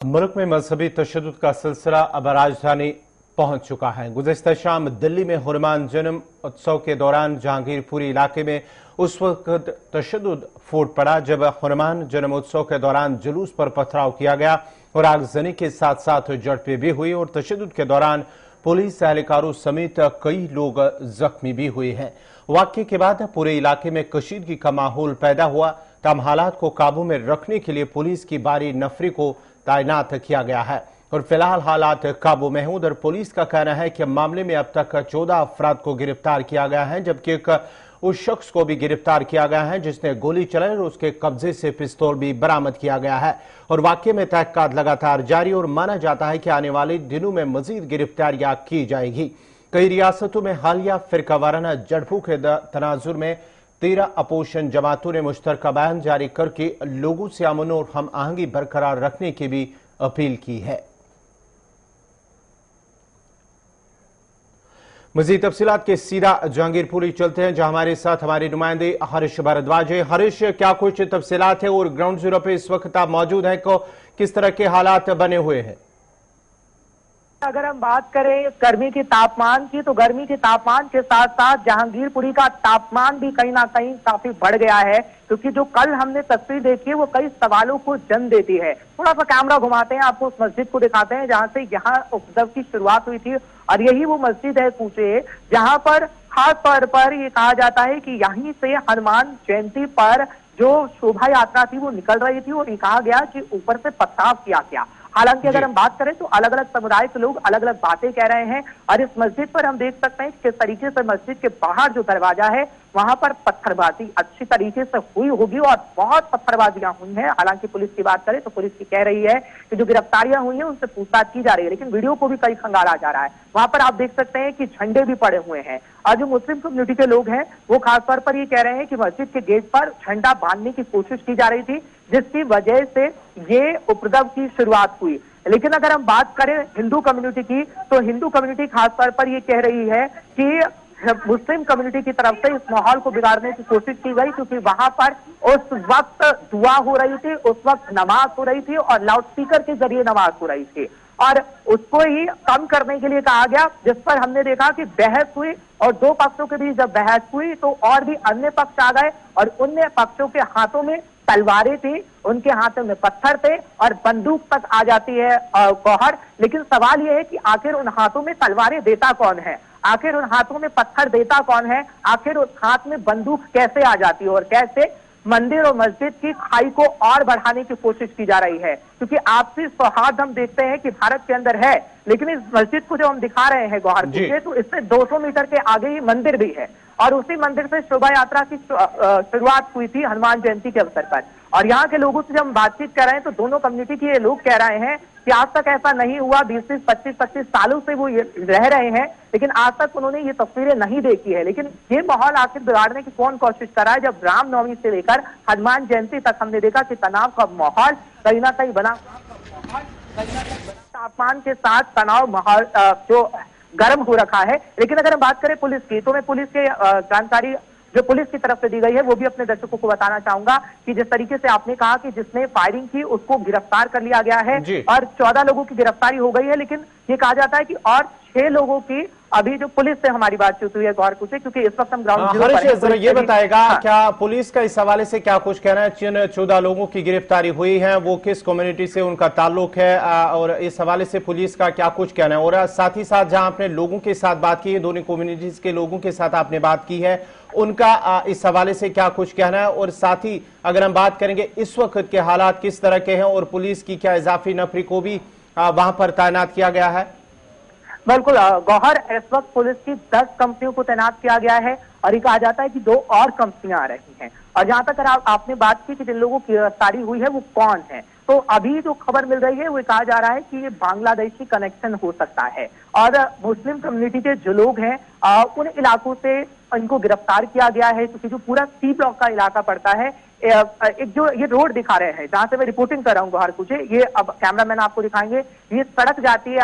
मुल्क में मजहबी तशद्दुद का सिलसिला अब राजधानी पहुंच चुका है। गुज़िश्ता शाम दिल्ली में हुरमान जन्म उत्सव के दौरान जहांगीरपुरी इलाके में उस वक्त तशद्दुद फूट पड़ा जब हुरमान जन्म उत्सव के दौरान जुलूस पर पथराव किया गया और आगजनी के साथ साथ झड़पें भी हुई और तशद्दुद के दौरान पुलिस एहलकारों समेत कई लोग जख्मी भी हुए हैं। वाक़ये के बाद पूरे इलाके में कशीदगी का माहौल पैदा हुआ। तमाम हालात को काबू में रखने के लिए पुलिस की भारी नफरी को तैनात किया गया है और फिलहाल हालात काबू में हैं। उधर पुलिस का कहना है कि मामले में अब तक 14 अफराद को गिरफ्तार किया गया है, जबकि एक उस शख्स को भी गिरफ्तार किया गया है जिसने गोली चलाई और उसके कब्जे से पिस्तौल भी बरामद किया गया है और वाकये में तहकीकात लगातार जारी और माना जाता है कि आने वाले दिनों में मजीद गिरफ्तारियां की जाएगी। कई रियासतों में हालिया फिरकावाराना झड़पों के तनाजुर में 13 अपोजिशन जमातों ने मुश्तरका बयान जारी करके लोगों से अमन और हम आहंगी बरकरार रखने की भी अपील की है। मजीद तफसीलात के सीधा जहांगीरपुरी चलते हैं, जहां हमारे साथ हमारे नुमाइंदे हरीश भारद्वाज है। हरीश, क्या कुछ तफसीलात है और ग्राउंड जीरो पे इस वक्त आप मौजूद हैं, को किस तरह के हालात बने हुए हैं? अगर हम बात करें गर्मी के तापमान की, तो गर्मी के तापमान के साथ साथ जहांगीरपुरी का तापमान भी कहीं ना कहीं काफी बढ़ गया है, क्योंकि जो कल हमने तस्वीर देखी है वो कई सवालों को जन्म देती है। थोड़ा सा कैमरा घुमाते हैं, आपको उस मस्जिद को दिखाते हैं जहां से यहाँ उपद्रव की शुरुआत हुई थी और यही वो मस्जिद है कूचे, जहां पर खास तौर पर ये कहा जाता है कि यहीं से हनुमान जयंती पर जो शोभा यात्रा थी वो निकल रही थी और ये कहा गया कि ऊपर से पथराव किया गया। हालांकि अगर हम बात करें तो अलग अलग समुदाय के लोग अलग अलग बातें कह रहे हैं और इस मस्जिद पर हम देख सकते हैं किस तरीके से मस्जिद के बाहर जो दरवाजा है वहां पर पत्थरबाजी अच्छी तरीके से हुई होगी और बहुत पत्थरबाजियां हुई हैं। हालांकि पुलिस की बात करें तो पुलिस की कह रही है कि जो गिरफ्तारियां हुई हैं उनसे पूछताछ की जा रही है, लेकिन वीडियो को भी कई खंगाला जा रहा है। वहां पर आप देख सकते हैं कि झंडे भी पड़े हुए हैं और जो मुस्लिम कम्युनिटी के लोग हैं वो खासतौर पर ये कह रहे हैं कि मस्जिद के गेट पर झंडा बांधने की कोशिश की जा रही थी, जिसकी वजह से ये उपद्रव की शुरुआत हुई। लेकिन अगर हम बात करें हिंदू कम्युनिटी की, तो हिंदू कम्युनिटी खासतौर पर ये कह रही है कि मुस्लिम कम्युनिटी की तरफ से इस माहौल को बिगाड़ने की कोशिश की गई, क्योंकि वहां पर उस वक्त दुआ हो रही थी, उस वक्त नमाज हो रही थी और लाउडस्पीकर के जरिए नमाज हो रही थी और उसको ही कम करने के लिए कहा गया, जिस पर हमने देखा कि बहस हुई और दो पक्षों के बीच जब बहस हुई तो और भी अन्य पक्ष आ गए और उन पक्षों के हाथों में तलवारें थी, उनके हाथों में पत्थर थे और बंदूक तक आ जाती है गौहर। लेकिन सवाल यह है कि आखिर उन हाथों में तलवारें देता कौन है, आखिर उन हाथों में पत्थर देता कौन है, आखिर उस हाथ में बंदूक कैसे आ जाती है और कैसे मंदिर और मस्जिद की खाई को और बढ़ाने की कोशिश की जा रही है। क्योंकि आपसी सौहार्द हम देखते हैं कि भारत के अंदर है, लेकिन इस मस्जिद को जो हम दिखा रहे हैं गौहर के, तो इससे 200 मीटर के आगे ही मंदिर भी है और उसी मंदिर से शोभा यात्रा की शुरुआत हुई थी हनुमान जयंती के अवसर पर। और यहाँ के लोगों से जब हम बातचीत कर रहे हैं तो दोनों कम्युनिटी के लोग कह रहे हैं कि आज तक ऐसा नहीं हुआ, 20-20, 25-25 सालों से वो ये रह रहे हैं, लेकिन आज तक उन्होंने ये तस्वीरें नहीं देखी है। लेकिन ये माहौल आखिर बिगाड़ने की कौन कोशिश कर रहा है, जब रामनवमी से लेकर हनुमान जयंती तक हमने देखा कि तनाव का माहौल कहीं ना कहीं बना, तापमान के साथ तनाव माहौल जो गर्म हो रखा है। लेकिन अगर हम बात करें पुलिस की, तो मैं पुलिस के जानकारी जो पुलिस की तरफ से दी गई है वो भी अपने दर्शकों को बताना चाहूंगा कि जिस तरीके से आपने कहा कि जिसने फायरिंग की उसको गिरफ्तार कर लिया गया है और 14 लोगों की गिरफ्तारी हो गई है, लेकिन ये कहा जाता है कि और 6 लोगों की अभी जो पुलिस से हमारी बातचीत हुई है गौर कुछ, क्योंकि इस वक्त हम ग्राउंड ये बताएगा क्या पुलिस का इस हवाले से क्या कुछ कहना है? जिन 14 लोगों की गिरफ्तारी हुई है वो किस कम्युनिटी से उनका ताल्लुक है और इस हवाले से पुलिस का क्या कुछ कहना है? और साथ ही साथ जहां आपने लोगों के साथ बात की है, दोनों कम्युनिटीज के लोगों के साथ आपने बात की है, उनका इस हवाले से क्या कुछ कहना है? और साथ ही अगर हम बात करेंगे इस वक्त के हालात किस तरह के हैं और पुलिस की क्या इजाफी नफरी को भी वहां पर तैनात किया गया है? बिल्कुल गौहर, इस वक्त पुलिस की 10 कंपनियों को तैनात किया गया है और ये कहा जाता है कि 2 और कंपनियां आ रही हैं। और जहां तक आपने बात की कि जिन लोगों की गिरफ्तारी हुई है वो कौन है, तो अभी जो खबर मिल रही है वो कहा जा रहा है कि ये बांग्लादेशी कनेक्शन हो सकता है और मुस्लिम कम्युनिटी के जो लोग हैं उन इलाकों से इनको गिरफ्तार किया गया है, क्योंकि जो पूरा सी ब्लॉक का इलाका पड़ता है, एक जो ये रोड दिखा रहे हैं जहां से मैं रिपोर्टिंग कर रहा हूँ गौहर कुछ, ये अब कैमरामैन आपको दिखाएंगे, ये सड़क जाती है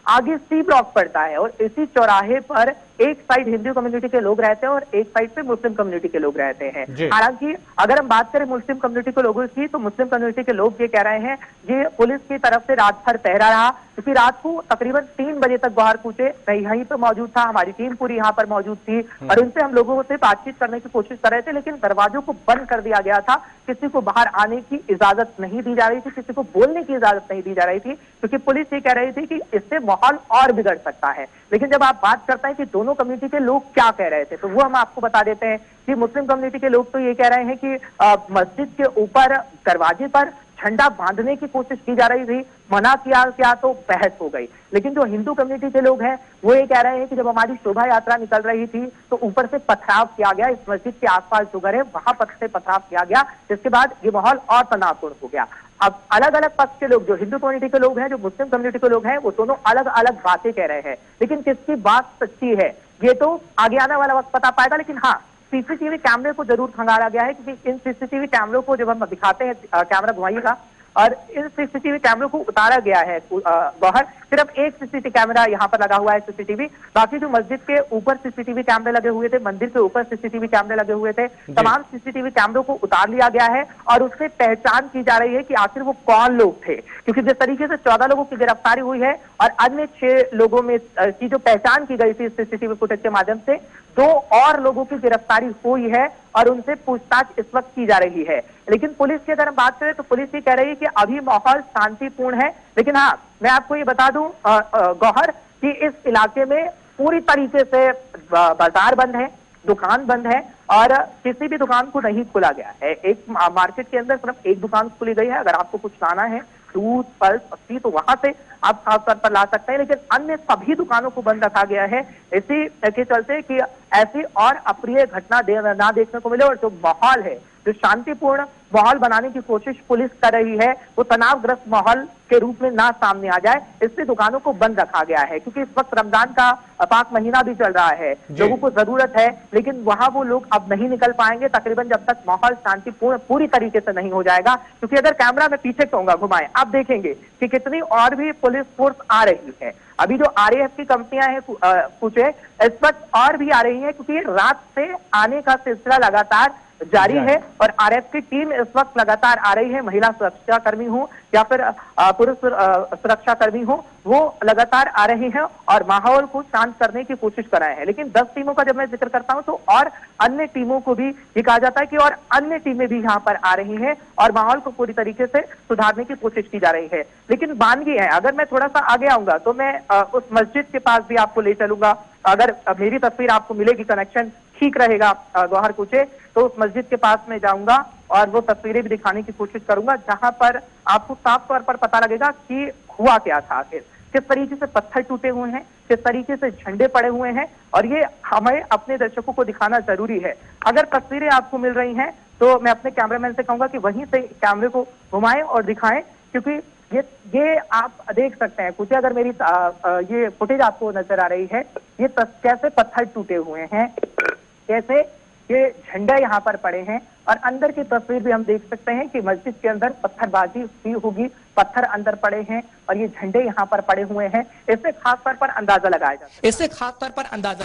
आगे सी ब्लॉक पड़ता है और इसी चौराहे पर एक साइड हिंदू कम्युनिटी के लोग रहते हैं और एक साइड पे मुस्लिम कम्युनिटी के लोग रहते हैं। जी। हालांकि अगर हम बात करें मुस्लिम कम्युनिटी के लोगों की, तो मुस्लिम कम्युनिटी के लोग ये कह रहे हैं, ये पुलिस की तरफ से रात भर पहरा रहा, क्योंकि रात को तकरीबन 3 बजे तक बाहर कूचे, मैं यहीं पर मौजूद था, हमारी टीम पूरी यहाँ पर मौजूद थी और उनसे हम लोगों से बातचीत करने की कोशिश कर रहे थे, लेकिन दरवाजों को बंद कर दिया गया था, किसी को बाहर आने की इजाजत नहीं दी जा रही थी, किसी को बोलने की इजाजत नहीं दी जा रही थी, क्योंकि पुलिस ये कह रही थी कि इससे माहौल और बिगड़ सकता है। लेकिन जब आप बात करते हैं कि दोनों कम्युनिटी के लोग क्या कह रहे थे, तो वो हम आपको बता देते हैं कि मुस्लिम कम्युनिटी के लोग तो ये कह रहे हैं कि मस्जिद के ऊपर दरवाजे पर झंडा बांधने की कोशिश की जा रही थी, मना किया तो बहस हो गई। लेकिन जो हिंदू कम्युनिटी के लोग हैं वो ये कह रहे हैं कि जब हमारी शोभा यात्रा निकल रही थी तो ऊपर से पथराव किया गया, इस मस्जिद के आसपास जो घर है वहां पर से पथराव किया गया, जिसके बाद ये माहौल और तनावपूर्ण हो गया। अब अलग अलग पक्ष के लोग, जो हिंदू कम्युनिटी के लोग हैं, जो मुस्लिम कम्युनिटी के लोग हैं, वो दोनों अलग अलग बातें कह रहे हैं, लेकिन किसकी बात सच्ची है ये तो आगे आने वाला वक्त बता पाएगा। लेकिन हाँ, सीसीटीवी कैमरे को जरूर खंगाला गया है, क्योंकि इन सीसीटीवी कैमरों को जब हम दिखाते हैं, कैमरा घुमाइएगा, और इन सीसीटीवी कैमरों को उतारा गया है बाहर, सिर्फ एक सीसीटीवी कैमरा यहाँ पर लगा हुआ है सीसीटीवी, बाकी जो मस्जिद के ऊपर सीसीटीवी कैमरे लगे हुए थे, मंदिर के ऊपर सीसीटीवी कैमरे लगे हुए थे, तमाम सीसीटीवी कैमरों को उतार लिया गया है और उससे पहचान की जा रही है कि आखिर वो कौन लोग थे, क्योंकि जिस तरीके से 14 लोगों की गिरफ्तारी हुई है और अन्य 6 लोगों में की जो पहचान की गई थी सीसीटीवी फुटेज के माध्यम से, 2 और लोगों की गिरफ्तारी हुई है और उनसे पूछताछ इस वक्त की जा रही है। लेकिन पुलिस की अगर हम बात करें तो पुलिस ये कह रही है कि अभी माहौल शांतिपूर्ण है। लेकिन हाँ, मैं आपको ये बता दूं गौहर, कि इस इलाके में पूरी तरीके से बाजार बंद है, दुकान बंद है और किसी भी दुकान को नहीं खोला गया है। एक मार्केट के अंदर सिर्फ एक दुकान खुली गई है, अगर आपको कुछ लाना है, दूध, फल, सब्जी, तो वहां से आप खास तौर पर ला सकते हैं, लेकिन अन्य सभी दुकानों को बंद रखा गया है, इसी के चलते कि ऐसी और अप्रिय घटना ना देखने को मिले और जो माहौल है, जो शांतिपूर्ण माहौल बनाने की कोशिश पुलिस कर रही है, वो तनावग्रस्त माहौल के रूप में ना सामने आ जाए, इसलिए दुकानों को बंद रखा गया है। क्योंकि इस वक्त रमजान का पाक महीना भी चल रहा है, लोगों को जरूरत है, लेकिन वहां वो लोग अब नहीं निकल पाएंगे तकरीबन जब तक माहौल शांतिपूर्ण पूरी तरीके से नहीं हो जाएगा। क्योंकि अगर कैमरा में पीछे कहूंगा घुमाएं, आप देखेंगे कि कितनी और भी पुलिस फोर्स आ रही है। अभी जो आरएएफ की कंपनियां हैं कुछ इस वक्त और भी आ रही है, क्योंकि रात से आने का सिलसिला लगातार जारी है और आरएएफ की टीम इस वक्त लगातार आ रही है, महिला सुरक्षा कर्मी हो या फिर पुरुष सुरक्षा कर्मी हो, वो लगातार आ रहे हैं और माहौल को शांत करने की कोशिश कर रहे हैं। लेकिन 10 टीमों का जब मैं जिक्र करता हूं तो और अन्य टीमों को भी ये कहा जाता है कि और अन्य टीमें भी यहाँ पर आ रही हैं और माहौल को पूरी तरीके से सुधारने की कोशिश की जा रही है। लेकिन बानगी है, अगर मैं थोड़ा सा आगे आऊंगा तो मैं उस मस्जिद के पास भी आपको ले चलूंगा, अगर मेरी तस्वीर आपको मिलेगी, कनेक्शन ठीक रहेगा गौहर कुचे, तो उस मस्जिद के पास में जाऊंगा और वो तस्वीरें भी दिखाने की कोशिश करूंगा, जहां पर आपको साफ तौर पर पता लगेगा कि हुआ क्या था, आखिर किस तरीके से पत्थर टूटे हुए हैं, किस तरीके से झंडे पड़े हुए हैं, और ये हमें अपने दर्शकों को दिखाना जरूरी है। अगर तस्वीरें आपको मिल रही हैं तो मैं अपने कैमरामैन से कहूंगा कि वहीं से कैमरे को घुमाएं और दिखाएं, क्योंकि ये आप देख सकते हैं कुछ, अगर मेरी ये फुटेज आपको नजर आ रही है, ये कैसे पत्थर टूटे हुए हैं, कैसे ये झंडा यहाँ पर पड़े हैं, और अंदर की तस्वीर भी हम देख सकते हैं कि मस्जिद के अंदर पत्थरबाजी हुई होगी, पत्थर अंदर पड़े हैं और ये झंडे यहाँ पर पड़े हुए हैं। इससे खास तौर पर अंदाजा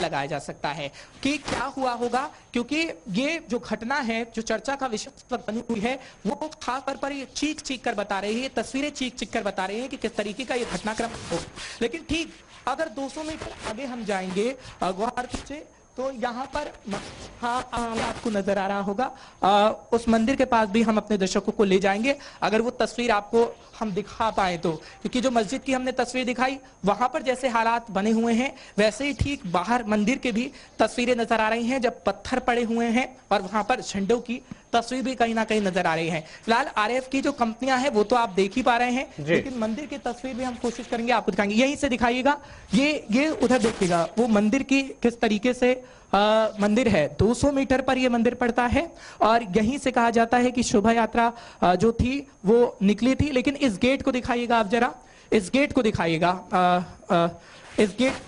लगाया जा सकता है कि क्या हुआ होगा, क्योंकि ये जो घटना है, जो चर्चा का विषय बनी हुई है, वो खास तौर पर ये चीख चीख कर बता रही है, तस्वीरें चीख चीख कर बता रही है कि किस तरीके का ये घटनाक्रम हो। लेकिन ठीक अगर 200 मीटर आगे हम जाएंगे गौहर से, तो यहाँ पर हाँ आपको नजर आ रहा होगा, उस मंदिर के पास भी हम अपने दर्शकों को ले जाएंगे, अगर वो तस्वीर आपको हम दिखा पाए तो। क्योंकि जो मस्जिद की हमने तस्वीर दिखाई, वहां पर जैसे हालात बने हुए हैं, वैसे ही ठीक बाहर मंदिर के भी तस्वीरें नजर आ रही हैं, जब पत्थर पड़े हुए हैं और वहां पर झंडों की तस्वीर भी कहीं ना कहीं नजर आ रही है। फिलहाल आरएएफ की जो कंपनियां हैं वो तो आप देख ही पा रहे हैं, लेकिन मंदिर की तस्वीर भी हम कोशिश करेंगे आपको दिखाएंगे। यहीं से दिखाइएगा, ये उधर देखिएगा, वो मंदिर की किस तरीके से मंदिर है, 200 मीटर पर यह मंदिर पड़ता है और यहीं से कहा जाता है कि शोभा यात्रा जो थी वो निकली थी। लेकिन इस गेट को दिखाइएगा आप जरा, इस गेट को दिखाइएगा, इस गेट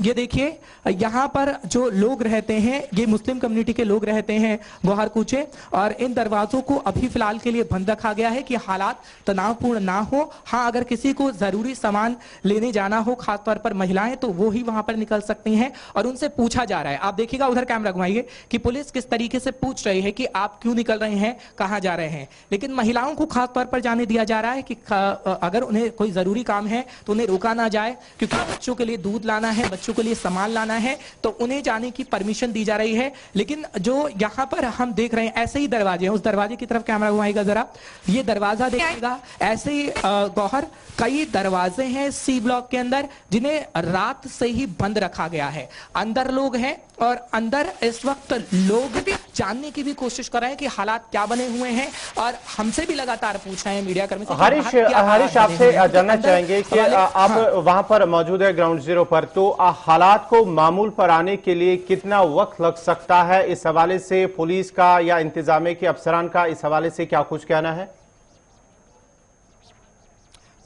ये देखिए, यहाँ पर जो लोग रहते हैं ये मुस्लिम कम्युनिटी के लोग रहते हैं गोहार कूचे, और इन दरवाजों को अभी फिलहाल के लिए बंद रखा गया है कि हालात तनावपूर्ण ना हो। हाँ, अगर किसी को जरूरी सामान लेने जाना हो, खासतौर पर महिलाएं, तो वो ही वहां पर निकल सकती हैं और उनसे पूछा जा रहा है। आप देखिएगा, उधर कैमरा घुमाइए कि पुलिस किस तरीके से पूछ रही है कि आप क्यों निकल रहे हैं, कहां जा रहे हैं। लेकिन महिलाओं को खासतौर पर जाने दिया जा रहा है कि अगर उन्हें कोई जरूरी काम है तो उन्हें रोका ना जाए, क्योंकि बच्चों के लिए दूध लाना है, बच्चों के लिए सामान लाना है, तो उन्हें जाने की परमिशन दी जा रही है। लेकिन जो यहाँ पर हम देख रहे हैं ऐसे ही दरवाजे हैं, उस दरवाजे की तरफ कैमरा घुमाएगा जरा, ये दरवाजा देखिएगा। ऐसे ही गौहर कई दरवाजे हैं सी ब्लॉक के अंदर जिन्हें रात से ही बंद रखा गया है। अंदर लोग हैं और अंदर इस वक्त लोग भी जानने की भी कोशिश कर रहे हैं कि हालात क्या बने हुए हैं, और हमसे भी लगातार पूछ रहे हैं मीडिया कर्मी से। हरीश, आपसे जानना चाहेंगे कि आप वहां पर मौजूद है ग्राउंड जीरो पर, तो हालात को मामूल पर आने के लिए कितना वक्त लग सकता है? इस हवाले से पुलिस का या इंतजामिया के अफसरान का इस हवाले से क्या कुछ कहना है?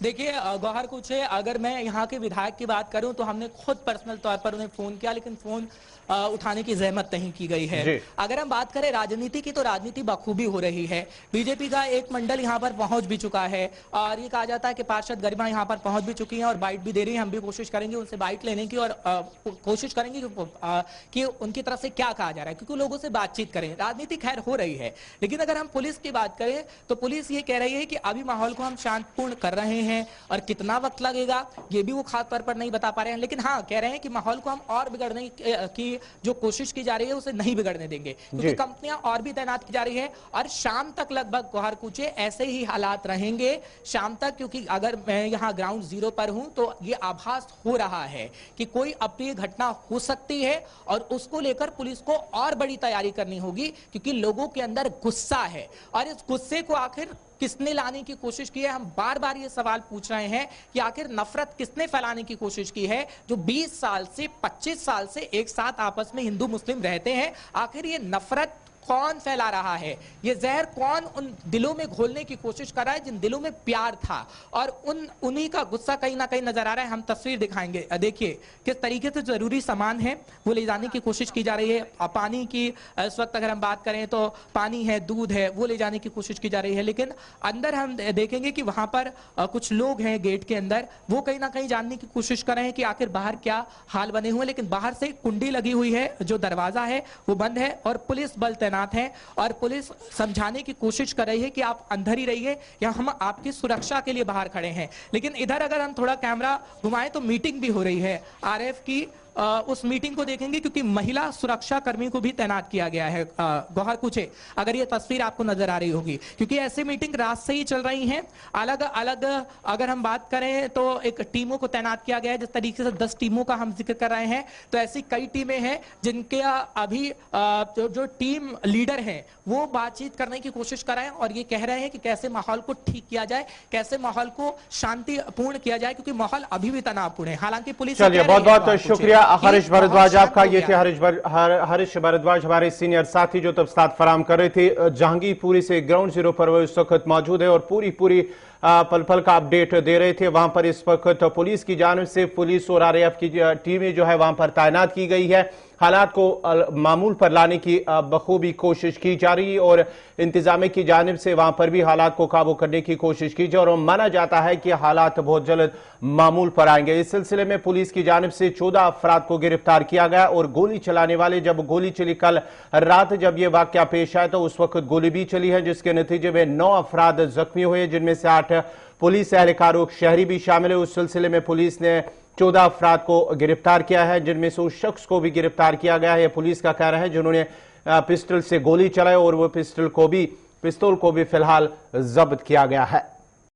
देखिए गौहर कुछ है, अगर मैं यहाँ के विधायक की बात करूं तो हमने खुद पर्सनल तौर पर उन्हें फोन किया, लेकिन फोन उठाने की जहमत नहीं की गई है। अगर हम बात करें राजनीति की, तो राजनीति बखूबी हो रही है। बीजेपी का एक मंडल यहाँ पर पहुंच भी चुका है और ये कहा जाता है कि पार्षद गरिमा यहाँ पर पहुंच भी चुकी हैं और बाइट भी दे रही है। हम भी कोशिश करेंगे उनसे बाइट लेने की और कोशिश करेंगे कि उनकी तरफ से क्या कहा जा रहा है, क्योंकि लोगों से बातचीत करें। राजनीति खैर हो रही है, लेकिन अगर हम पुलिस की बात करें तो पुलिस ये कह रही है कि अभी माहौल को हम शांतिपूर्ण कर रहे हैं, और कितना वक्त लगेगा ये भी वो खास तौर पर नहीं बता पा रहे हैं। लेकिन हाँ, कह रहे हैं कि माहौल को हम और बिगड़ने की जो कोशिश की जा रही है उसे नहीं बिगड़ने देंगे, क्योंकि कंपनियां और भी तैनात की जा रही है और शाम तक लगभग गोहार कूचे ऐसे ही हालात रहेंगे शाम तक। क्योंकि अगर मैं यहाँ ग्राउंड जीरो पर हूं तो ये आभास हो रहा है कि कोई अप्रिय घटना हो सकती है और उसको लेकर पुलिस को और बड़ी तैयारी करनी होगी, क्योंकि लोगों के अंदर गुस्सा है और इस गुस्से को आखिर किसने लाने की कोशिश की है। हम बार बार ये सवाल पूछ रहे हैं कि आखिर नफरत किसने फैलाने की कोशिश की है। जो 20 साल से 25 साल से एक साथ आपस में हिंदू मुस्लिम रहते हैं, आखिर ये नफरत कौन फैला रहा है, ये जहर कौन उन दिलों में घोलने की कोशिश कर रहा है जिन दिलों में प्यार था, और उन्हीं का गुस्सा कहीं ना कहीं नजर आ रहा है। हम तस्वीर दिखाएंगे, देखिए किस तरीके से जरूरी सामान है वो ले जाने की कोशिश की जा रही है। पानी की इस वक्त अगर हम बात करें तो पानी है, दूध है, वो ले जाने की कोशिश की जा रही है। लेकिन अंदर हम देखेंगे कि वहां पर कुछ लोग हैं गेट के अंदर, वो कहीं ना कहीं जानने की कोशिश कर रहे हैं कि आखिर बाहर क्या हाल बने हुए। लेकिन बाहर से कुंडी लगी हुई है, जो दरवाजा है वो बंद है और पुलिस बल तैनात है और पुलिस समझाने की कोशिश कर रही है कि आप अंदर ही रहिए या हम आपकी सुरक्षा के लिए बाहर खड़े हैं। लेकिन इधर अगर हम थोड़ा कैमरा घुमाएं तो मीटिंग भी हो रही है आरएफ की। उस मीटिंग को देखेंगे क्योंकि महिला सुरक्षा कर्मी को भी तैनात किया गया है गोहार कूचे। अगर ये तस्वीर आपको नजर आ रही होगी, क्योंकि ऐसे मीटिंग रात से ही चल रही हैं अलग अलग। अगर हम बात करें तो एक टीमों को तैनात किया गया है, जिस तरीके से 10 टीमों का हम जिक्र कर रहे हैं, तो ऐसी कई टीमें हैं जिनके अभी जो टीम लीडर हैं वो बातचीत करने की कोशिश कर रहे हैं और ये कह रहे हैं कि कैसे माहौल को ठीक किया जाए, कैसे माहौल को शांतिपूर्ण किया जाए, क्योंकि माहौल अभी भी तनावपूर्ण है। हालांकि पुलिस, चलिए बहुत बहुत शुक्रिया हरीश भारद्वाज आपका। ये थे हरीश भारद्वाज हमारे सीनियर साथी जो तफसीलात फराम कर रहे थे जहांगीरपुरी से। ग्राउंड जीरो पर वो इस वक्त मौजूद है और पूरी पल पल का अपडेट दे रहे थे। वहां पर इस वक्त पुलिस की जानिब से पुलिस और आरएएफ की टीमें जो है वहां पर तैनात की गई है। हालात को मामूल पर लाने की बखूबी कोशिश की जा रही है और इंतजामिया की जानिब से वहां पर भी हालात को काबू करने की कोशिश की जा रही है और माना जाता है कि हालात बहुत जल्द मामूल पर आएंगे। इस सिलसिले में पुलिस की जानिब से 14 अफराद को गिरफ्तार किया गया और गोली चलाने वाले, जब गोली चली कल रात जब यह वाकया पेश आया तो उस वक्त गोली भी चली है, जिसके नतीजे में 9 अफराद जख्मी हुए, जिनमें से 8 पुलिस एहलकार और शहरी भी शामिल है। उस सिलसिले में पुलिस ने 14 अफराद को गिरफ्तार किया है, जिनमें से उस शख्स को भी गिरफ्तार किया गया है, पुलिस का कहना है, जिन्होंने पिस्टल से गोली चलाई और वो पिस्तौल को भी फिलहाल जब्त किया गया है।